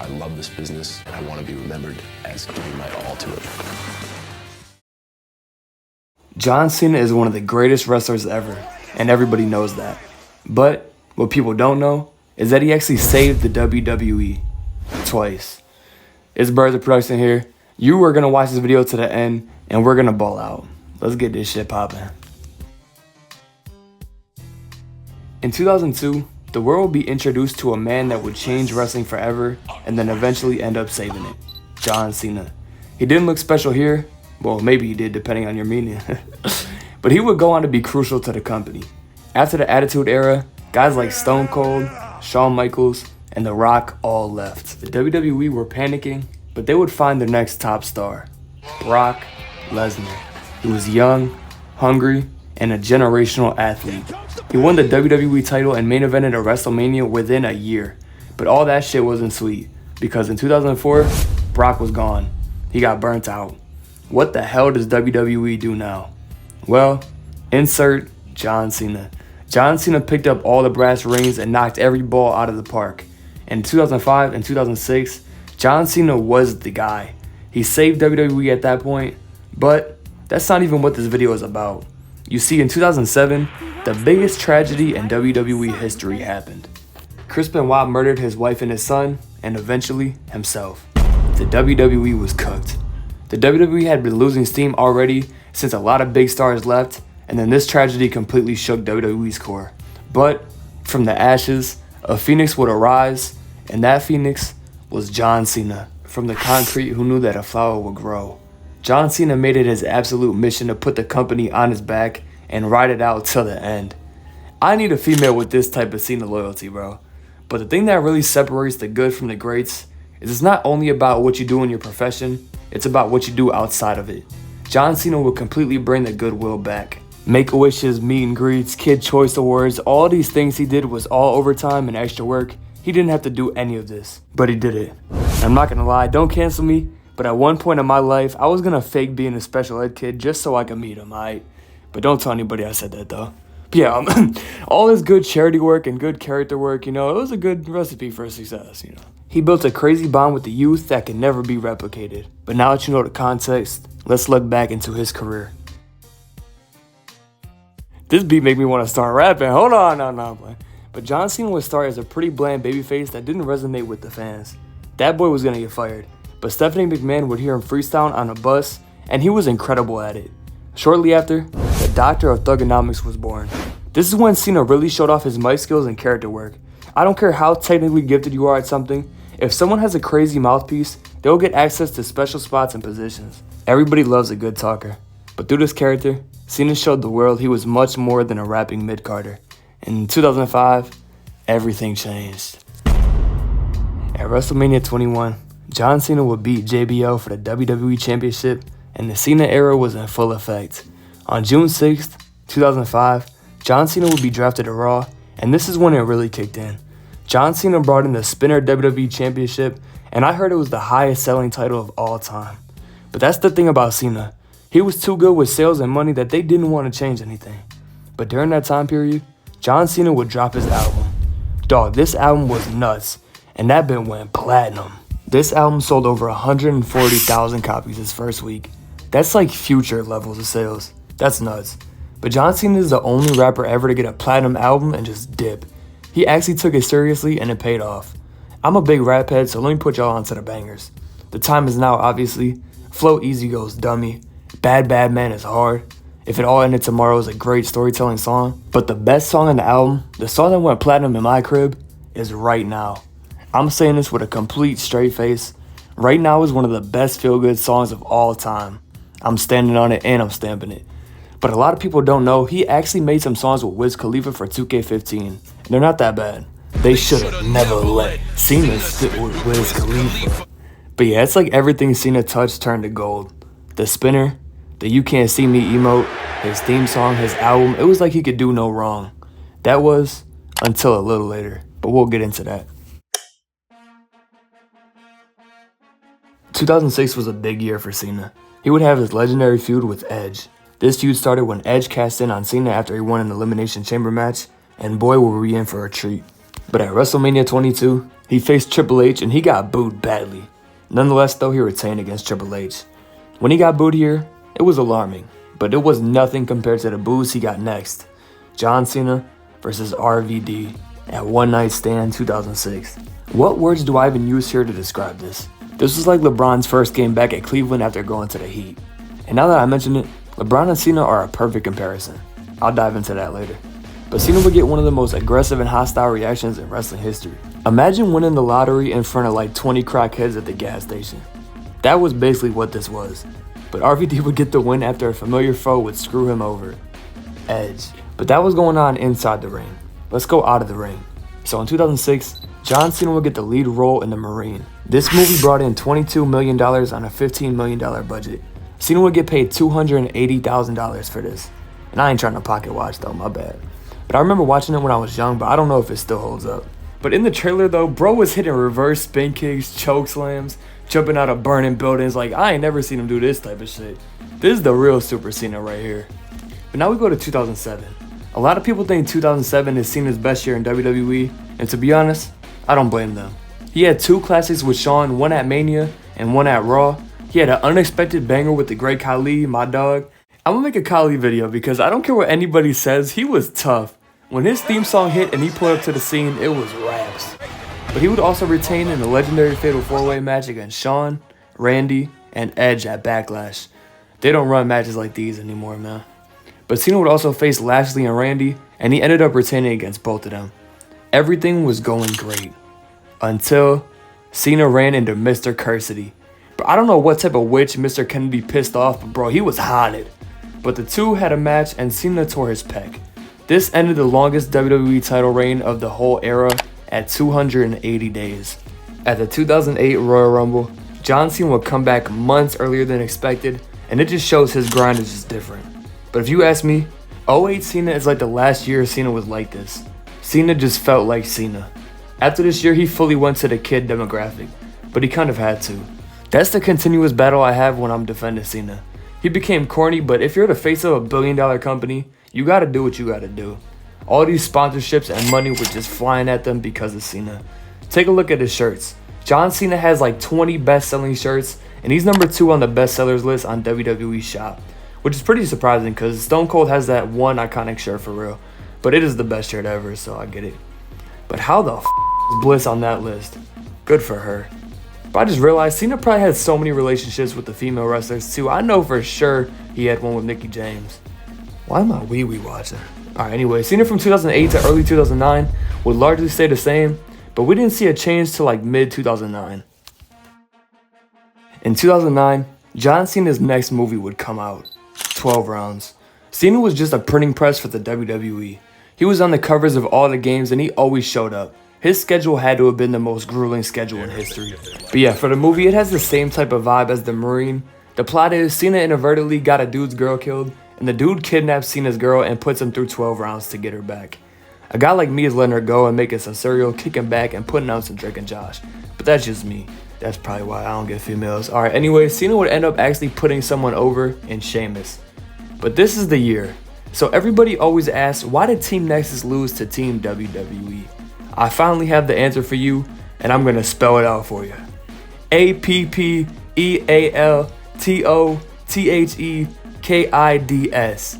I love this business, and I want to be remembered as giving my all to it. John Cena is one of the greatest wrestlers ever, and everybody knows that. But what people don't know is that he actually saved the WWE twice. It's Birds of Production here. You are going to watch this video to the end, and we're going to ball out. Let's get this shit popping. In 2002, the world would be introduced to a man that would change wrestling forever and then eventually end up saving it. John Cena. He didn't look special here. Well, maybe he did, depending on your meaning. But he would go on to be crucial to the company. After the Attitude Era, guys like Stone Cold, Shawn Michaels, and The Rock all left. The WWE were panicking, but they would find their next top star, Brock Lesnar. He was young, hungry, and a generational athlete. He won the WWE title and main evented at WrestleMania within a year. But all that shit wasn't sweet, because in 2004, Brock was gone. He got burnt out. What the hell does WWE do now? Well, insert John Cena. John Cena picked up all the brass rings and knocked every ball out of the park. In 2005 and 2006, John Cena was the guy. He saved WWE at that point, but that's not even what this video is about. You see, in 2007, the biggest tragedy in WWE history happened. Chris Benoit murdered his wife and his son, and eventually himself. The WWE was cooked. The WWE had been losing steam already since a lot of big stars left, and then this tragedy completely shook WWE's core. But from the ashes, a phoenix would arise, and that phoenix was John Cena, from the concrete who knew that a flower would grow. John Cena made it his absolute mission to put the company on his back and ride it out till the end. I need a female with this type of Cena loyalty, bro. But the thing that really separates the good from the greats is it's not only about what you do in your profession, it's about what you do outside of it. John Cena would completely bring the goodwill back. Make-a-wishes, meet and greets, Kid Choice Awards, all these things he did was all overtime and extra work. He didn't have to do any of this, but he did it. I'm not gonna lie, don't cancel me, but at one point in my life, I was gonna fake being a special ed kid just so I could meet him, alright? But don't tell anybody I said that though. But yeah, all his good charity work and good character work, it was a good recipe for success, He built a crazy bond with the youth that can never be replicated. But now that you know the context, let's look back into his career. This beat make me want to start rapping. Hold on, no. But John Cena would start as a pretty bland babyface that didn't resonate with the fans. That boy was gonna get fired. But Stephanie McMahon would hear him freestyle on a bus, and he was incredible at it. Shortly after, the Doctor of Thugonomics was born. This is when Cena really showed off his mic skills and character work. I don't care how technically gifted you are at something, if someone has a crazy mouthpiece, they'll get access to special spots and positions. Everybody loves a good talker. But through this character, Cena showed the world he was much more than a rapping mid-carder. In 2005, everything changed. At WrestleMania 21, John Cena would beat JBL for the WWE Championship, and the Cena era was in full effect. On June 6th, 2005, John Cena would be drafted to Raw, and this is when it really kicked in. John Cena brought in the Spinner WWE Championship, and I heard it was the highest selling title of all time. But that's the thing about Cena. He was too good with sales and money that they didn't want to change anything. But during that time period, John Cena would drop his album. Dog, this album was nuts, and that bit went platinum. This album sold over 140,000 copies his first week. That's like Future levels of sales. That's nuts. But John Cena is the only rapper ever to get a platinum album and just dip. He actually took it seriously and it paid off. I'm a big rap head, so let me put y'all onto the bangers. The time is now, obviously. Flow Easy Goes Dummy. Bad Bad Man is hard. If It All Ended Tomorrow is a great storytelling song. But the best song on the album, the song that went platinum in my crib, is Right Now. I'm saying this with a complete straight face. Right Now is one of the best feel-good songs of all time. I'm standing on it and I'm stamping it. But a lot of people don't know he actually made some songs with Wiz Khalifa for 2K15. And they're not that bad. They should have never let Cena sit with Wiz Khalifa. But yeah, it's like everything Cena touched turned to gold. The Spinner, the You Can't See Me emote, his theme song, his album, it was like he could do no wrong. That was until a little later, but we'll get into that. 2006 was a big year for Cena. He would have his legendary feud with Edge. This feud started when Edge cast in on Cena after he won an Elimination Chamber match, and boy were we in for a treat. But at WrestleMania 22, he faced Triple H and he got booed badly. Nonetheless though, he retained against Triple H. When he got booed here, it was alarming, but it was nothing compared to the boos he got next. John Cena versus RVD at One Night Stand 2006. What words do I even use here to describe this? This was like LeBron's first game back at Cleveland after going to the Heat. And now that I mention it, LeBron and Cena are a perfect comparison. I'll dive into that later. But Cena would get one of the most aggressive and hostile reactions in wrestling history. Imagine winning the lottery in front of like 20 crackheads at the gas station. That was basically what this was. But RVD would get the win after a familiar foe would screw him over. Edge. But that was going on inside the ring. Let's go out of the ring. So in 2006, John Cena would get the lead role in The Marine. This movie brought in $22 million on a $15 million budget. Cena would get paid $280,000 for this. And I ain't trying to pocket watch though, my bad. But I remember watching it when I was young, but I don't know if it still holds up. But in the trailer though, bro was hitting reverse spin kicks, choke slams, jumping out of burning buildings. Like, I ain't never seen him do this type of shit. This is the real Super Cena right here. But now we go to 2007. A lot of people think 2007 is Cena's best year in WWE, and to be honest, I don't blame them. He had 2 classics with Shawn, one at Mania and one at Raw. He had an unexpected banger with the Great Khali, my dog. I'm gonna make a Khali video because I don't care what anybody says, he was tough. When his theme song hit and he pulled up to the scene, it was raps. But he would also retain in the legendary Fatal 4-Way match against Shawn, Randy, and Edge at Backlash. They don't run matches like these anymore, man. But Cena would also face Lashley and Randy, and he ended up retaining against both of them. Everything was going great. Until Cena ran into Mr. Cursity. But I don't know what type of witch Mr. Kennedy pissed off, but bro, he was haunted. But the two had a match and Cena tore his pec. This ended the longest WWE title reign of the whole era at 280 days. At the 2008 Royal Rumble, John Cena would come back months earlier than expected, and it just shows his grind is just different. But if you ask me, 08 Cena is like the last year Cena was like this. Cena just felt like Cena. After this year, he fully went to the kid demographic, but he kind of had to. That's the continuous battle I have when I'm defending Cena. He became corny, but if you're the face of a billion-dollar company, you gotta do what you gotta do. All these sponsorships and money were just flying at them because of Cena. Take a look at his shirts. John Cena has like 20 best-selling shirts, and he's number 2 on the bestsellers list on WWE Shop, which is pretty surprising because Stone Cold has that one iconic shirt for real, but it is the best shirt ever, so I get it. But how the is Bliss on that list? Good for her. But I just realized Cena probably had so many relationships with the female wrestlers too. I know for sure he had one with Mickie James. Why am I wee-wee watching? Alright, anyway, Cena from 2008 to early 2009 would largely stay the same, but we didn't see a change till like mid-2009. In 2009, John Cena's next movie would come out, 12 Rounds. Cena was just a printing press for the WWE. He was on the covers of all the games and he always showed up. His schedule had to have been the most grueling schedule in history. But yeah, for the movie, it has the same type of vibe as The Marine. The plot is Cena inadvertently got a dude's girl killed, and the dude kidnaps Cena's girl and puts him through 12 rounds to get her back. A guy like me is letting her go and making some cereal, kicking back, and putting out some Drake and Josh. But that's just me. That's probably why I don't get females. Alright, anyway, Cena would end up actually putting someone over in Sheamus. But this is the year. So everybody always asks, why did Team Nexus lose to Team WWE? I finally have the answer for you, and I'm going to spell it out for you. APPEALTOTHEKIDS.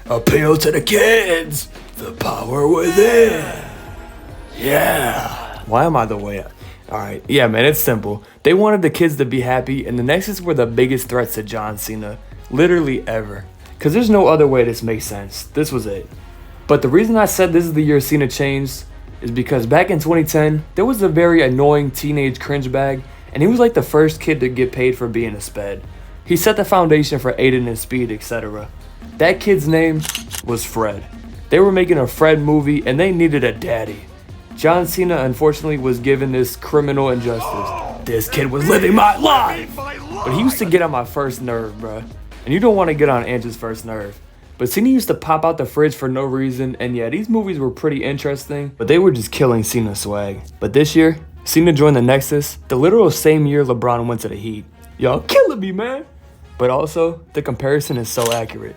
Appeal to the kids. The power within. Yeah. Why am I the way I... Alright, yeah man, it's simple. They wanted the kids to be happy, and the Nexus were the biggest threats to John Cena. Literally ever. Because there's no other way this makes sense. This was it. But the reason I said this is the year Cena changed is because back in 2010, there was a very annoying teenage cringe bag, and he was like the first kid to get paid for being a sped. He set the foundation for Aiden and Speed, etc. That kid's name was Fred. They were making a Fred movie, and they needed a daddy. John Cena, unfortunately, was given this criminal injustice. This kid was living my life! But he used to get on my first nerve, bruh. And you don't want to get on Angie's first nerve. But Cena used to pop out the fridge for no reason, and yeah, these movies were pretty interesting, but they were just killing Cena's swag. But this year, Cena joined the Nexus, the literal same year LeBron went to the Heat. Y'all killing me, man! But also, the comparison is so accurate.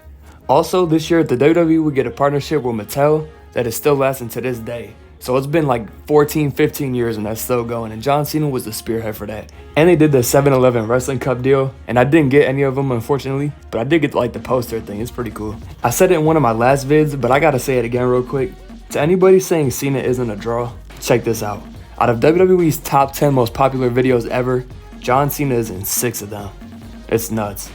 Also, this year, the WWE would get a partnership with Mattel that is still lasting to this day. So it's been like 14, 15 years and that's still going, and John Cena was the spearhead for that. And they did the 7-Eleven Wrestling Cup deal, and I didn't get any of them unfortunately, but I did get like the poster thing. It's pretty cool. I said it in one of my last vids, but I gotta say it again real quick. To anybody saying Cena isn't a draw, check this out. Out of WWE's top 10 most popular videos ever, John Cena is in 6 of them. It's nuts.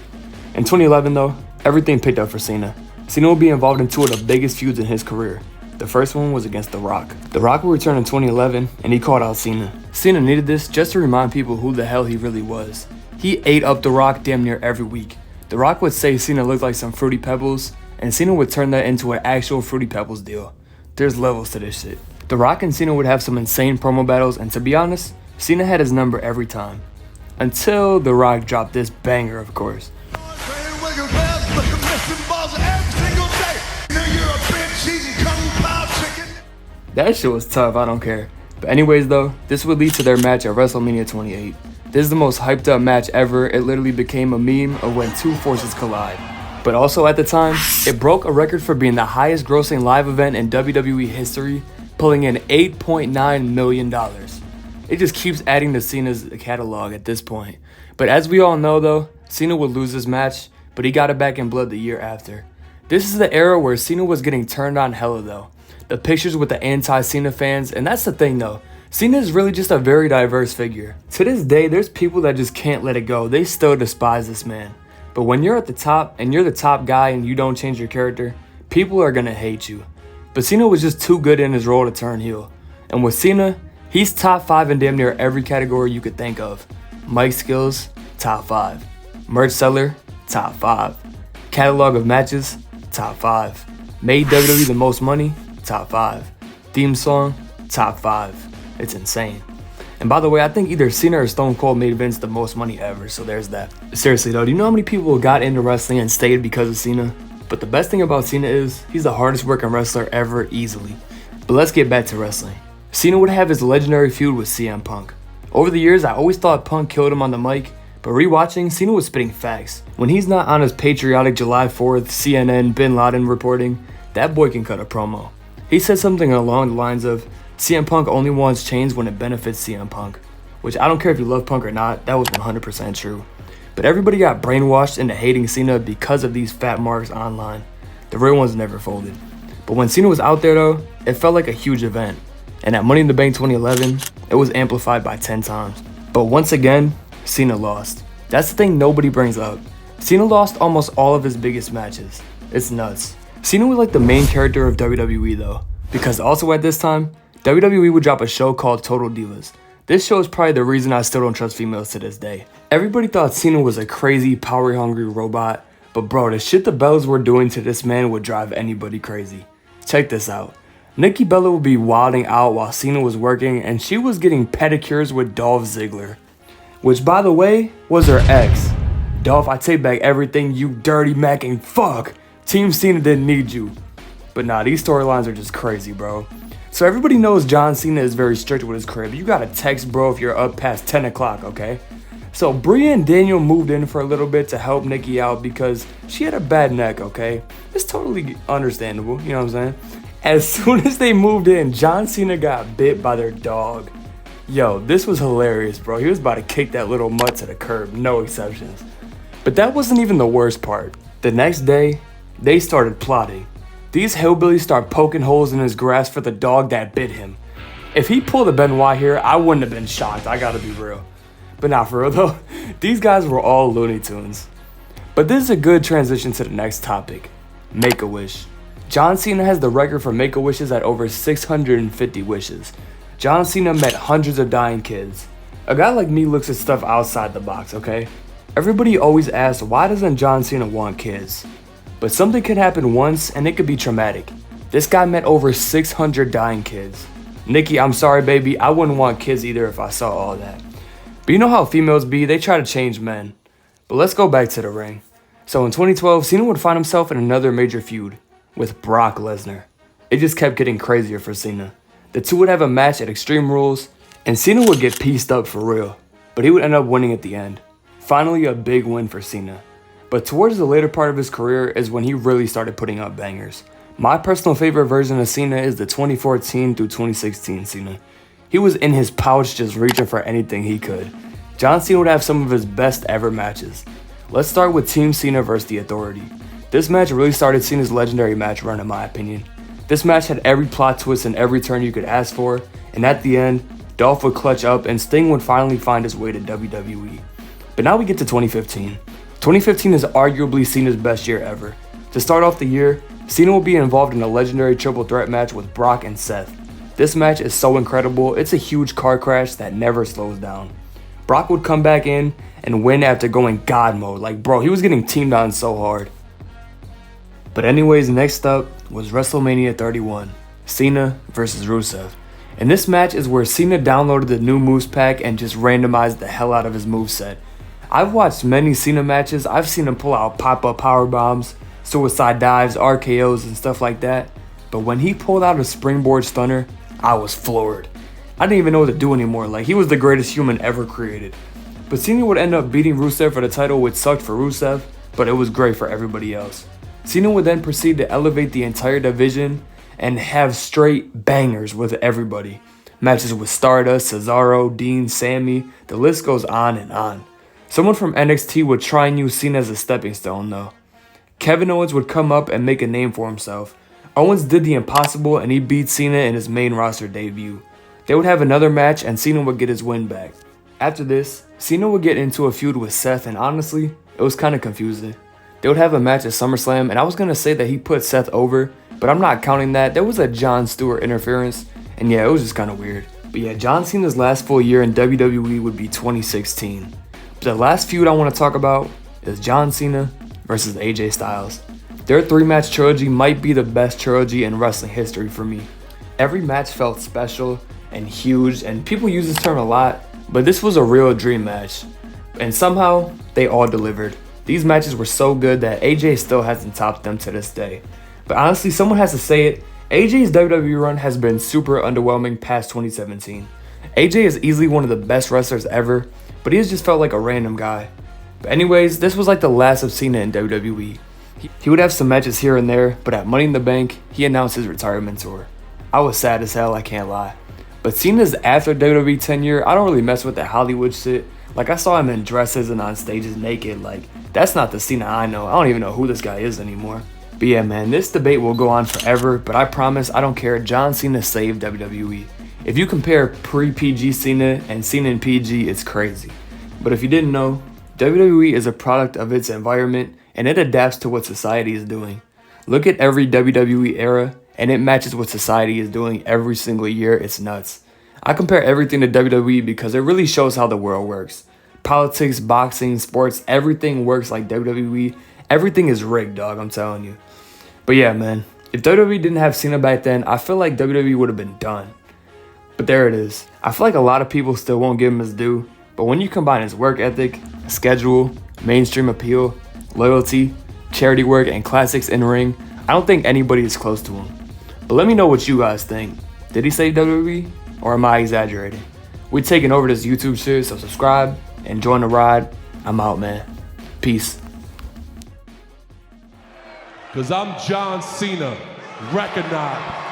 In 2011 though, everything picked up for Cena. Cena will be involved in 2 of the biggest feuds in his career. The first one was against The Rock. The Rock will return in 2011, and he called out Cena. Cena needed this just to remind people who the hell he really was. He ate up The Rock damn near every week. The Rock would say Cena looked like some Fruity Pebbles, and Cena would turn that into an actual Fruity Pebbles deal. There's levels to this shit. The Rock and Cena would have some insane promo battles, and to be honest, Cena had his number every time. Until The Rock dropped this banger, of course. That shit was tough, I don't care. But anyways though, this would lead to their match at WrestleMania 28. This is the most hyped up match ever. It literally became a meme of when 2 forces collide. But also at the time, it broke a record for being the highest grossing live event in WWE history, pulling in $8.9 million. It just keeps adding to Cena's catalog at this point. But as we all know though, Cena would lose this match, but he got it back in blood the year after. This is the era where Cena was getting turned on hella though. The pictures with the anti-Cena fans, and that's the thing though. Cena is really just a very diverse figure. To this day, there's people that just can't let it go. They still despise this man. But when you're at the top, and you're the top guy and you don't change your character, people are gonna hate you. But Cena was just too good in his role to turn heel. And with Cena, he's top 5 in damn near every category you could think of. Mic skills, top 5. Merch seller, top 5. Catalog of matches, top 5. Made WWE the most money, top 5. Theme song, top 5. It's insane. And by the way, I think either Cena or Stone Cold made Vince the most money ever, so there's that. Seriously though, do you know how many people got into wrestling and stayed because of Cena? But the best thing about Cena is, he's the hardest working wrestler ever easily. But let's get back to wrestling. Cena would have his legendary feud with CM Punk. Over the years, I always thought Punk killed him on the mic, but rewatching, Cena was spitting facts. When he's not on his patriotic July 4th CNN Bin Laden reporting, that boy can cut a promo. He said something along the lines of, CM Punk only wants change when it benefits CM Punk. Which I don't care if you love Punk or not, that was 100% true. But everybody got brainwashed into hating Cena because of these fat marks online. The real ones never folded. But when Cena was out there though, it felt like a huge event. And at Money in the Bank 2011, it was amplified by 10 times. But once again, Cena lost. That's the thing nobody brings up. Cena lost almost all of his biggest matches. It's nuts. Cena was like the main character of WWE though, because also at this time, WWE would drop a show called Total Divas. This show is probably the reason I still don't trust females to this day. Everybody thought Cena was a crazy, power-hungry robot, but bro, the shit the Bellas were doing to this man would drive anybody crazy. Check this out. Nikki Bella would be wilding out while Cena was working, and she was getting pedicures with Dolph Ziggler. Which, by the way, was her ex. Dolph, I take back everything, you dirty macking fuck. Team Cena didn't need you. But nah, these storylines are just crazy, bro. So everybody knows John Cena is very strict with his crib. You gotta text bro if you're up past 10 o'clock, okay? So Bria and Daniel moved in for a little bit to help Nikki out because she had a bad neck, okay? It's totally understandable, you know what I'm saying? As soon as they moved in, John Cena got bit by their dog. Yo, this was hilarious, bro. He was about to kick that little mutt to the curb, no exceptions. But that wasn't even the worst part. The next day, they started plotting. These hillbillies start poking holes in his grass for the dog that bit him. If he pulled a Benoit here, I wouldn't have been shocked, I gotta be real. But not for real though, these guys were all Looney Tunes. But this is a good transition to the next topic, Make-A-Wish. John Cena has the record for Make-A-Wishes at over 650 wishes. John Cena met hundreds of dying kids. A guy like me looks at stuff outside the box, okay? Everybody always asks, why doesn't John Cena want kids? But something could happen once and it could be traumatic. This guy met over 600 dying kids. Nikki, I'm sorry baby, I wouldn't want kids either if I saw all that. But you know how females be, they try to change men. But let's go back to the ring. So in 2012, Cena would find himself in another major feud with Brock Lesnar. It just kept getting crazier for Cena. The two would have a match at Extreme Rules, and Cena would get pieced up for real, but he would end up winning at the end. Finally, a big win for Cena. But towards the later part of his career is when he really started putting up bangers. My personal favorite version of Cena is the 2014 through 2016 Cena. He was in his pouch just reaching for anything he could. John Cena would have some of his best ever matches. Let's start with Team Cena versus The Authority. This match really started Cena's legendary match run in my opinion. This match had every plot twist and every turn you could ask for, and at the end, Dolph would clutch up and Sting would finally find his way to WWE. But now we get to 2015. 2015 is arguably Cena's best year ever. To start off the year, Cena will be involved in a legendary triple threat match with Brock and Seth. This match is so incredible, it's a huge car crash that never slows down. Brock would come back in and win after going God mode, like bro, he was getting teamed on so hard. But anyways, next up was WrestleMania 31, Cena versus Rusev. And this match is where Cena downloaded the new moves pack and just randomized the hell out of his moveset. I've watched many Cena matches, I've seen him pull out pop-up power bombs, suicide dives, RKOs, and stuff like that. But when he pulled out a springboard stunner, I was floored. I didn't even know what to do anymore, like he was the greatest human ever created. But Cena would end up beating Rusev for the title, which sucked for Rusev, but it was great for everybody else. Cena would then proceed to elevate the entire division and have straight bangers with everybody. Matches with Stardust, Cesaro, Dean, Sammy, the list goes on and on. Someone from NXT would try and use Cena as a stepping stone though. Kevin Owens would come up and make a name for himself. Owens did the impossible and he beat Cena in his main roster debut. They would have another match and Cena would get his win back. After this, Cena would get into a feud with Seth and honestly, it was kind of confusing. They would have a match at SummerSlam and I was going to say that he put Seth over, but I'm not counting that. There was a Jon Stewart interference and yeah, it was just kind of weird. But yeah, John Cena's last full year in WWE would be 2016. But the last feud I want to talk about is John Cena versus AJ Styles. Their 3-match trilogy might be the best trilogy in wrestling history for me. Every match felt special and huge, and people use this term a lot, but this was a real dream match. And somehow, they all delivered. These matches were so good that AJ still hasn't topped them to this day. But honestly, someone has to say it, AJ's WWE run has been super underwhelming past 2017. AJ is easily one of the best wrestlers ever, but he has just felt like a random guy. But anyways, this was like the last of Cena in WWE. He would have some matches here and there, but at Money in the Bank, he announced his retirement tour. I was sad as hell, I can't lie. But Cena's after WWE tenure, I don't really mess with the Hollywood shit. Like I saw him in dresses and on stages naked, like that's not the Cena I know. I don't even know who this guy is anymore. But yeah man, this debate will go on forever, but I promise I don't care, John Cena saved WWE. If you compare pre-PG Cena and Cena in PG, it's crazy. But if you didn't know, WWE is a product of its environment and it adapts to what society is doing. Look at every WWE era and it matches what society is doing every single year. It's nuts. I compare everything to WWE because it really shows how the world works. Politics, boxing, sports, everything works like WWE. Everything is rigged, dog, I'm telling you. But yeah, man, if WWE didn't have Cena back then, I feel like WWE would have been done. But there it is. I feel like a lot of people still won't give him his due, but when you combine his work ethic, schedule, mainstream appeal, loyalty, charity work, and classics in ring, I don't think anybody is close to him. But let me know what you guys think. Did he save WWE, or am I exaggerating? We're taking over this YouTube shit, so subscribe and join the ride. I'm out, man. Peace. Cause I'm John Cena, recognize.